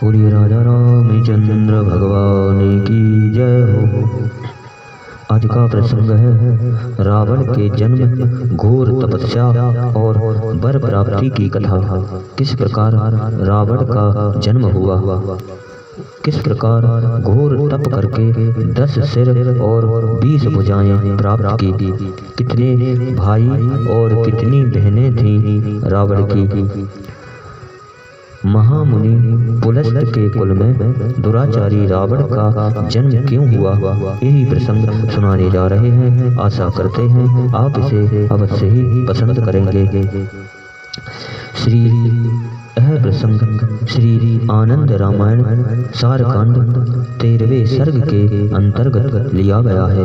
बोलिए राजा रामचंद्र भगवान की जय हो। आज का प्रसंग है रावण के जन्म, घोर तपस्या और वर प्राप्ति की कथा। किस प्रकार रावण का जन्म हुआ, किस प्रकार घोर तप करके 10 सिर और 20 भुजाएं प्राप्त की, कितने भाई और कितनी बहनें थीं रावण की। महामुनि पुलस्त के कुल में दुराचारी रावण का जन्म क्यों हुआ, यही प्रसंग सुनाने जा रहे हैं। आशा करते हैं आप इसे अवश्य ही पसंद करेंगे। यह प्रसंग श्री आनंद रामायण सारकांड 13वें सर्ग के अंतर्गत लिया गया है।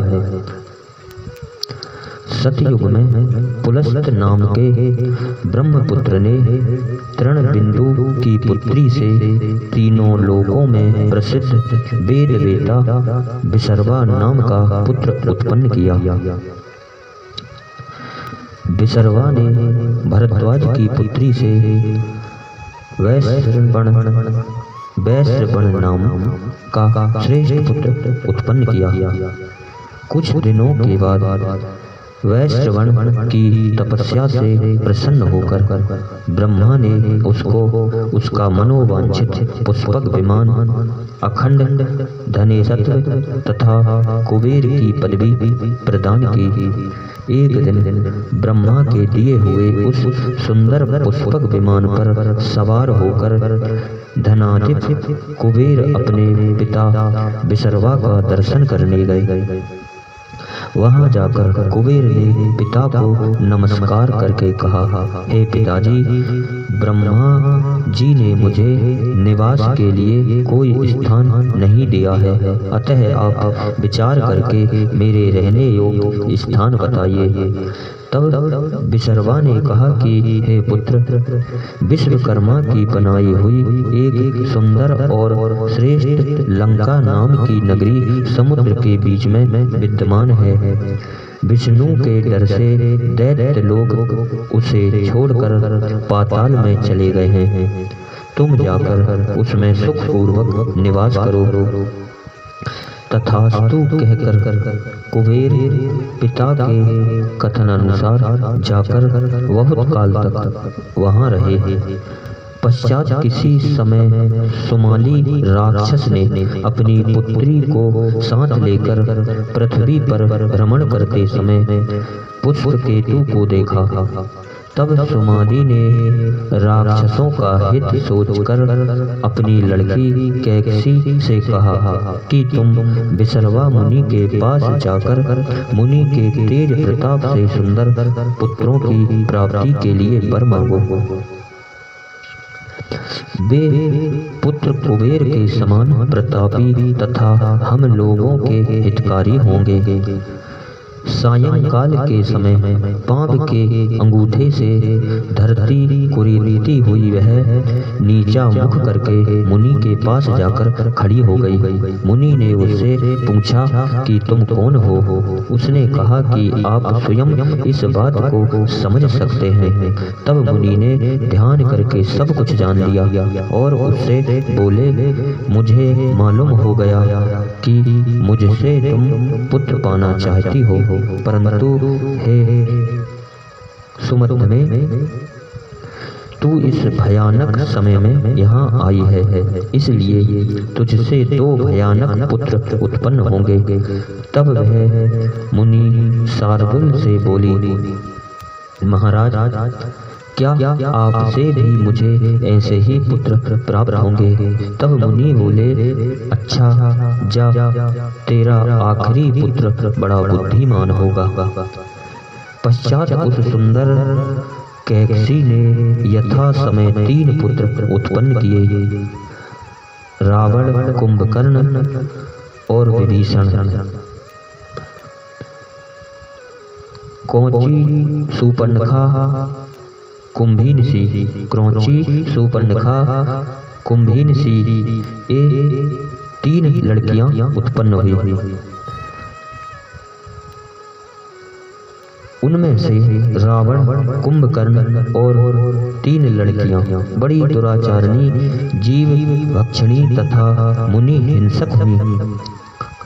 सतयुग में पुलस्त नाम के ब्रह्मपुत्र ने तृणबिंदु की पुत्री से तीनों लोकों में प्रसिद्ध वेदवेता विसर्वा नाम का पुत्र उत्पन्न किया। विसर्वा ने भरद्वाज की पुत्री से वैश्रवण नाम का श्रेष्ठ पुत्र उत्पन्न किया। कुछ दिनों के बाद वैश्रवण की तपस्या से प्रसन्न होकर ब्रह्मा ने उसको उसका मनोवांछित पुष्पक विमान, अखंड धनेसत्व तथा कुबेर की पदवी प्रदान की। एक दिन ब्रह्मा के दिए हुए उस सुंदर पुष्पक विमान पर सवार होकर धनाधिप कुबेर अपने पिता विसर्वा का दर्शन करने गए। वहां जाकर कुबेर ने पिता को नमस्कार करके कहा, हे पिताजी, ब्रह्मा जी ने मुझे निवास के लिए कोई स्थान नहीं दिया है, अतः आप विचार करके मेरे रहने योग्य स्थान बताइए। तब विसर्वा ने कहा कि हे पुत्र, विश्वकर्मा की बनाई हुई एक सुंदर और श्रेष्ठ लंका नाम की नगरी समुद्र के बीच में विद्यमान है। विष्णु के डर से दैत्य लोग उसे छोड़कर पाताल में चले गए हैं। तुम जाकर उसमें सुखपूर्वक निवास करो। तथास्तु कहकर कुबेर पिता के कथनानुसार जाकर बहुत काल तक वहां रहे। पश्चात किसी समय सुमाली राक्षस ने अपनी पुत्री को साथ लेकर पृथ्वी पर भ्रमण करते समय पुष्प केतु को देखा। तब सुमाली ने राक्षसों का हित सोचकर अपनी लड़की कैकसी से कहा कि तुम विसर्वा मुनि के पास जाकर मुनि के तेज प्रताप से सुंदर पुत्रों की प्राप्ति के लिए वर मांगो। वे पुत्र कुबेर के समान प्रतापी तथा हम लोगों के हितकारी होंगे। सायंकाल के समय पांव के अंगूठे से धरती कुरीदती हुई वह नीचा मुख करके मुनि के पास जाकर खड़ी हो गई। मुनि ने उससे पूछा कि तुम कौन हो। उसने कहा कि आप स्वयं इस बात को समझ सकते हैं। तब मुनि ने ध्यान करके सब कुछ जान लिया और उससे बोले, मुझे मालूम हो गया कि मुझसे तुम पुत्र पाना चाहती हो, परंतु हे सुमति में तू इस भयानक समय में यहाँ आई है, इसलिए तुझसे 2 भयानक पुत्र उत्पन्न होंगे। तब वह मुनि शार्दुल से बोली, महाराज, क्या आपसे भी मुझे ऐसे ही पुत्र प्राप्त होंगे। तब मुनि बोले, अच्छा जा, तेरा आखिरी पुत्र बड़ा बुद्धिमान होगा। पश्चात उस सुंदर कैकसी ने यथा समय 3 पुत्र उत्पन्न किए, रावण, कुंभकर्ण और विभीषण। कौची, सूर्पणखा, कुंभीनसी, क्रौची, सूर्पणखा, कुंभीनसी, ये 3 लड़कियां उत्पन्न हुई। उनमें से रावण, कुंभकर्ण और 3 लड़कियां बड़ी दुराचारणी, जीव भक्षणी तथा मुनि हिंसक हुई।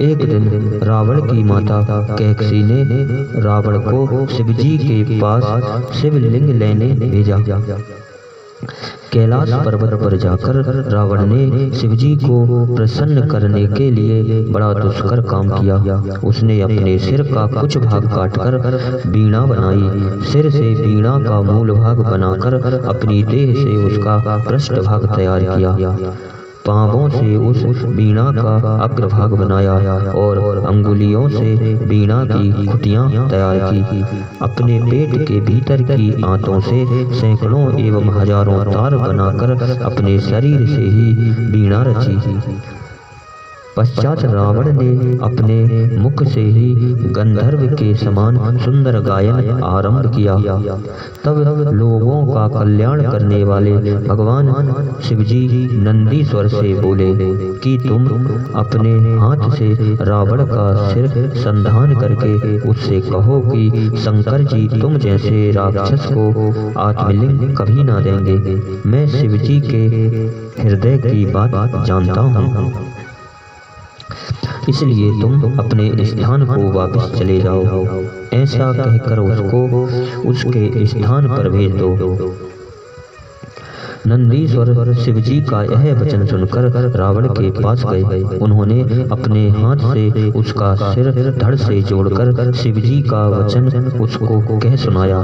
एक दिन रावण की माता कैकसी ने रावण को शिवजी के पास शिवलिंग लेने भेजा। कैलाश पर्वत पर जाकर रावण ने शिवजी को प्रसन्न करने के लिए बड़ा दुष्कर काम किया। उसने अपने सिर का कुछ भाग काटकर वीणा बनाई। सिर से वीणा का मूल भाग बनाकर अपनी देह से उसका पृष्ठ भाग तैयार किया। पांवों से उस वीणा का अग्रभाग बनाया और अंगुलियों से वीणा की खुटियां तैयार की। अपने पेट के भीतर की आंतों से सैकड़ों एवं हजारों तार बनाकर अपने शरीर से ही वीणा रची। पश्चात रावण ने अपने मुख से ही गंधर्व के समान सुंदर गायन आरंभ किया। तब लोगों का कल्याण करने वाले भगवान शिवजी नंदीश्वर से बोले कि तुम अपने हाथ से रावण का सिर संधान करके उससे कहो कि शंकर जी तुम जैसे राक्षस को आत्मलिंग कभी ना देंगे। मैं शिवजी के हृदय की बात जानता हूँ, इसलिए तुम अपने स्थान को वापस चले जाओ। ऐसा कहकर उसको उसके स्थान पर भेज दो। नंदीश्वर शिवजी का यह वचन सुनकर रावण के पास गए। उन्होंने अपने हाथ से उसका सिर धड़ से जोड़कर शिवजी का वचन उसको कह सुनाया।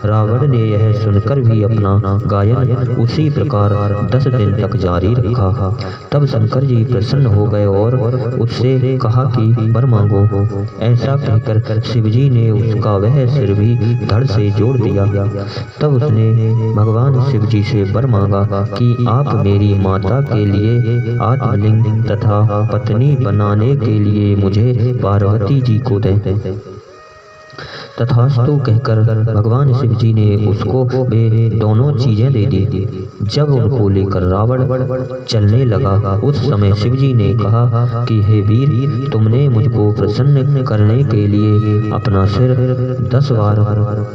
रावण ने यह सुनकर भी अपना गायन उसी प्रकार 10 दिन तक जारी रखा। तब शंकर जी प्रसन्न हो गए और उससे कहा कि वर मांगो। ऐसा कहकर शिवजी ने उसका वह सिर भी धड़ से जोड़ दिया। तब उसने भगवान शिवजी से वर मांगा कि आप मेरी माता के लिए आत्मलिंग तथा पत्नी बनाने के लिए मुझे पार्वती जी को दें। तथास्तु कहकर भगवान शिवजी ने उसको वे दोनों चीजें दे दी। जब उनको लेकर रावण चलने लगा, उस समय शिवजी ने कहा कि हे वीर, तुमने मुझको प्रसन्न करने के लिए अपना सिर 10 बार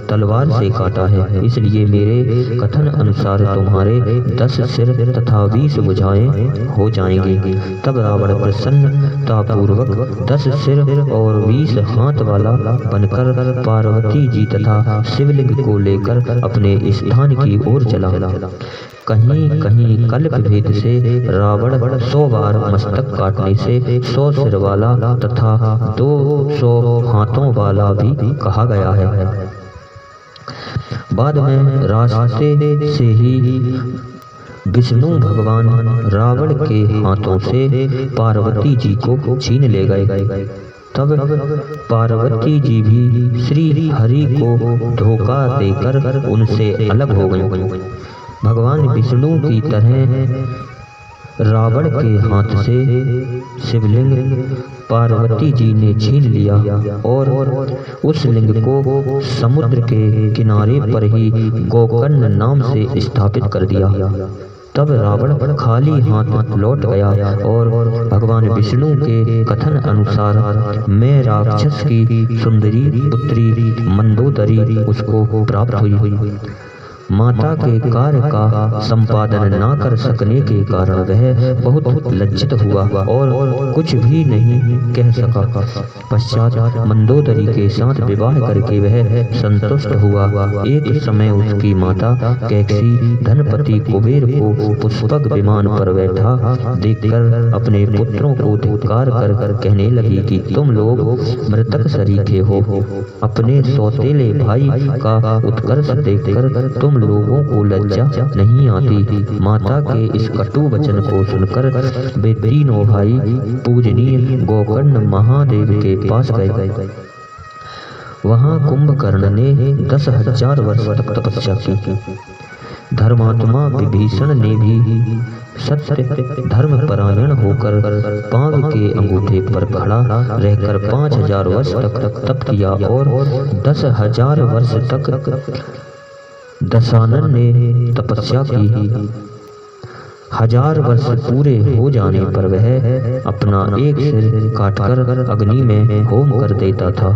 तलवार से काटा है, इसलिए मेरे कथन अनुसार तुम्हारे 10 सिर तथा 20 भुजाएं हो जाएंगी। तब रावण प्रसन्नता पूर्वक 10 सिर और 20 हाथ वाला बनकर पार्वती जी तथा शिवलिंग को लेकर अपने स्थान की ओर चला। कहीं कहीं कल्प भेद से रावण 100 बार मस्तक काटने से 100 सिर वाला तथा 200 हाथों वाला भी कहा गया है। बाद में रास्ते से ही विष्णु भगवान रावण के हाथों से पार्वती जी को छीन ले गए। तब पार्वती जी भी श्री हरि को धोखा देकर उनसे अलग हो गई। भगवान विष्णु की तरह रावण के हाथ से शिवलिंग पार्वती जी ने छीन लिया और उस लिंग को समुद्र के किनारे पर ही गोकर्ण नाम से स्थापित कर दिया। तब रावण खाली हाथ लौट गया और भगवान विष्णु के कथन अनुसार मैं राक्षस की सुंदरी पुत्री मंदोदरी उसको प्राप्त हुई। माता के कार्य का संपादन ना कर सकने के कारण वह बहुत लज्जित हुआ और कुछ भी नहीं कह सका। पश्चात मंदोदरी के साथ विवाह करके वह संतुष्ट हुआ। एक समय उसकी माता कैकसी धनपति कुबेर को पुष्पक विमान पर बैठा देखकर अपने पुत्रों को धिक्कार कर कहने लगी कि तुम लोग मृतक सरीखे हो। अपने सौतेले भाई का उत्कर्ष देखकर तुम लोगों को लज्जा नहीं आती। माता के इस कटु वचन को सुनकर वे तीनों भाई पूजनीय गोकर्ण महादेव के पास गए। वहां कुंभकर्ण ने 10,000 वर्ष तक तपस्या की। धर्मात्मा विभीषण ने भी सत्य धर्म परायण होकर पांव के अंगूठे पर खड़ा रहकर 5,000 वर्ष तक तप किया और 10,000 वर्ष तक दशानन ने तपस्या की। 1000 वर्ष पूरे हो जाने पर वह अपना एक सिर काटकर अग्नि में होम कर देता था।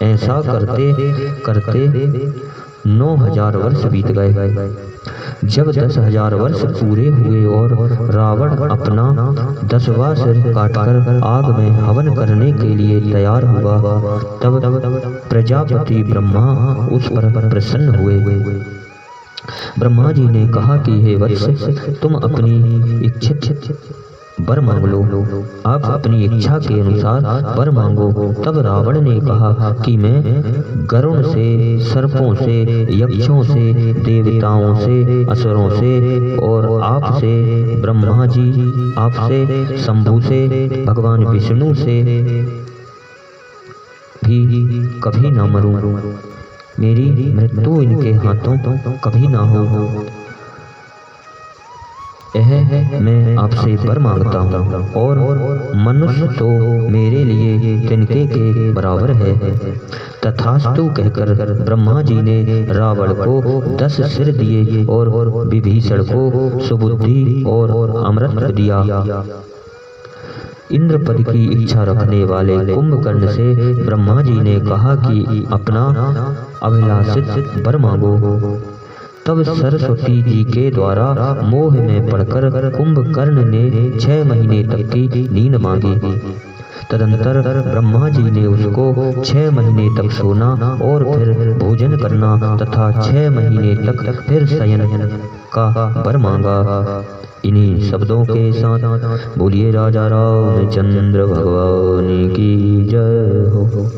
ऐसा करते करते 9,000 वर्ष बीत गए। जब 10,000 वर्ष पूरे हुए और रावण अपना 10वां सिर काटकर आग में हवन करने के लिए तैयार हुआ, तब प्रजापति ब्रह्मा उस पर प्रसन्न हुए। ब्रह्मा जी ने कहा कि हे वत्स, तुम अपनी इच्छित वर मांग लो। आप अपनी इच्छा के अनुसार वर मांगो। तब रावण ने कहा कि मैं गरुड़ से, सर्पों से, यक्षों से, देवताओं से, असुरों से और आपसे ब्रह्मा जी, आपसे शंभु से, भगवान विष्णु से भी कभी न मरूं। मेरी मृत्यु इनके हाथों कभी ना हो। यह मैं आपसे वर मांगता हूँ और मनुष्य तो मेरे लिए तिनके के बराबर है। तथास्तु कहकर ब्रह्मा जी ने रावण को 10 सिर दिए और विभीषण को सुबुद्धि और अमृत दिया। इंद्र पद की इच्छा रखने वाले कुंभकर्ण से ब्रह्मा जी ने कहा कि अपना अभिलाषित वर मांगो। तब सरस्वती जी के द्वारा मोह में पड़कर कुंभकर्ण ने 6 महीने तक की नींद मांगी। तदंतर ब्रह्मा जी ने उसको 6 महीने तक सोना और फिर भोजन करना तथा 6 महीने तक फिर शयन का वर मांगा। इन्हीं शब्दों के साथ बोलिए राजा रामचंद्र भगवान की जय हो।